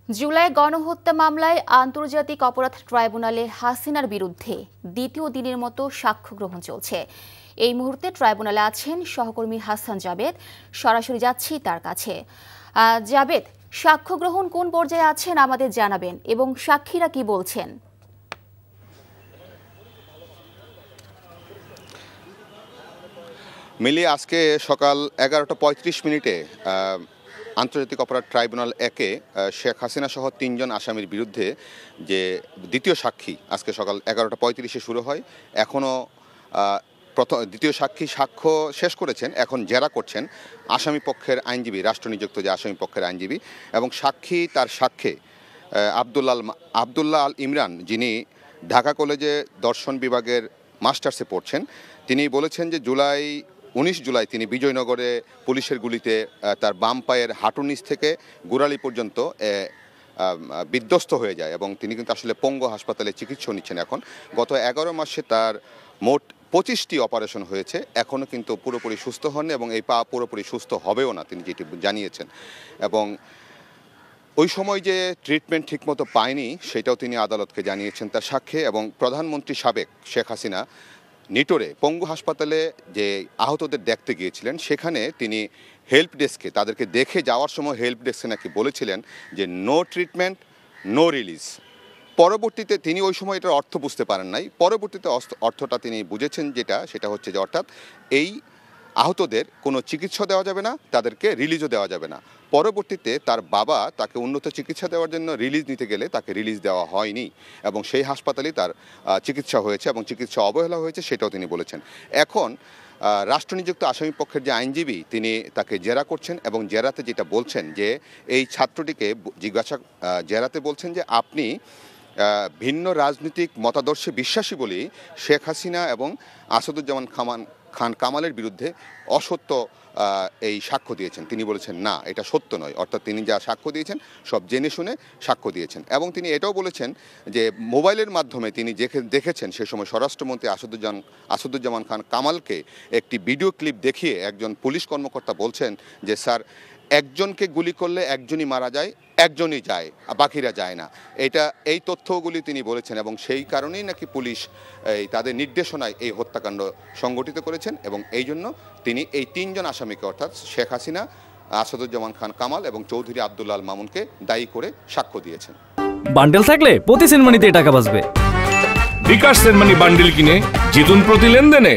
জুলাই গণহত্যা মামলায় আন্তর্জাতিক অপরাধ ট্রাইব্যুনালে হাসিনার বিরুদ্ধে দ্বিতীয় দিনের মতো সাক্ষ্য গ্রহণ চলছে। এই মুহূর্তে ট্রাইব্যুনালে আছেন সহকর্মী হাসান জাবেদ। সরাসরি যাচ্ছি তার কাছে। জাবেদ, সাক্ষ্য গ্রহণ কোন পর্যায়ে আছেন আমাদের জানাবেন এবং সাক্ষীরা কি বলছেন? মিলি, আজকে সকাল 11:35 আন্তর্জাতিক অপরাধ ট্রাইব্যুনাল 1-এ শেখ হাসিনা সহ 3 জন আসামির বিরুদ্ধে যে দ্বিতীয় সাক্ষী আজকে সকাল 11:35-এ শুরু হয়। এখনও দ্বিতীয় সাক্ষী সাক্ষ্য শেষ করেছেন, এখন জেরা করছেন আসামি পক্ষের আইনজীবী, রাষ্ট্রনিযুক্ত যে আসামি পক্ষের আইনজীবী, এবং সাক্ষী তার সাক্ষ্যে আবদুল্লাহ আল ইমরান, যিনি ঢাকা কলেজে দর্শন বিভাগের মাস্টার্সে পড়ছেন, তিনি বলেছেন যে 19 জুলাই তিনি বিজয়নগরে পুলিশের গুলিতে তার বাম পায়ের হাঁটুর নিচ থেকে গোড়ালি পর্যন্ত বিধ্বস্ত হয়ে যায় এবং তিনি কিন্তু আসলে পঙ্গু হাসপাতালে চিকিৎসা নিচ্ছেন। এখন গত 11 মাসে তার মোট 25টি অপারেশন হয়েছে, এখনও কিন্তু পুরোপুরি সুস্থ হন এবং এই পা পুরোপুরি সুস্থ হবেও না, তিনি যেটি জানিয়েছেন। এবং ওই সময় যে ট্রিটমেন্ট ঠিকমতো পায়নি সেটাও তিনি আদালতকে জানিয়েছেন তার সাক্ষ্যে। এবং প্রধানমন্ত্রী সাবেক শেখ হাসিনা নিটোরে পঙ্গু হাসপাতালে যে আহতদের দেখতে গিয়েছিলেন, সেখানে তিনি হেল্প ডেস্কে তাদেরকে দেখে যাওয়ার সময় হেল্প ডেস্কে নাকি বলেছিলেন যে নো ট্রিটমেন্ট নো রিলিজ। পরবর্তীতে তিনি ওই সময় এটার অর্থ বুঝতে পারেন নাই, পরবর্তীতে অর্থটা তিনি বুঝেছেন, সেটা হচ্ছে যে অর্থাৎ এই আহতদের কোনো চিকিৎসা দেওয়া যাবে না, তাদেরকে রিলিজও দেওয়া যাবে না। পরবর্তীতে তার বাবা তাকে উন্নত চিকিৎসা দেওয়ার জন্য রিলিজ নিতে গেলে তাকে রিলিজ দেওয়া হয়নি এবং সেই হাসপাতালেই তার চিকিৎসা হয়েছে এবং চিকিৎসা অবহেলা হয়েছে, সেটাও তিনি বলেছেন। এখন রাষ্ট্রনিযুক্ত আসামি পক্ষের যে আইনজীবী, তিনি তাকে জেরা করছেন এবং জেরাতে যেটা বলছেন যে এই ছাত্রটিকে জেরাতে বলছেন যে আপনি ভিন্ন রাজনৈতিক মতাদর্শে বিশ্বাসী বলেই শেখ হাসিনা এবং আসাদুজ্জামান খান কামালের বিরুদ্ধে অসত্য এই সাক্ষ্য দিয়েছেন। তিনি বলেছেন না, এটা সত্য নয়, অর্থাৎ তিনি যা সাক্ষ্য দিয়েছেন সব জেনে শুনে সাক্ষ্য দিয়েছেন। এবং তিনি এটাও বলেছেন যে মোবাইলের মাধ্যমে তিনি দেখেছেন সে সময় স্বরাষ্ট্রমন্ত্রী আসাদুজ্জামান খান কামালকে একটি ভিডিও ক্লিপ দেখিয়ে একজন পুলিশ কর্মকর্তা বলছেন যে স্যার, একজনকে গুলি করলে একজনই মারা যায়, একজনই যায়, বাকিরা যায় না। এই তথ্যগুলি তিনি বলেছেন এবং সেই কারণেই নাকি পুলিশ তাদের নির্দেশনায় এই হত্যাকাণ্ড সংগঠিত করেছেন এবং এই জন্য তিনি এই 3 জন আসামিকে অর্থাৎ শেখ হাসিনা, আসাদুজ্জামান খান কামাল এবং চৌধুরী আবদুল্লাহ আল মামুনকে দায়ী করে সাক্ষ্য দিয়েছেন। বান্ডেল থাকলে প্রতি সেনমানিতে টাকা বাঁচবে। বিকাশ সেনমানি বান্ডেল কিনে জিতুন প্রতি লেনদেনে।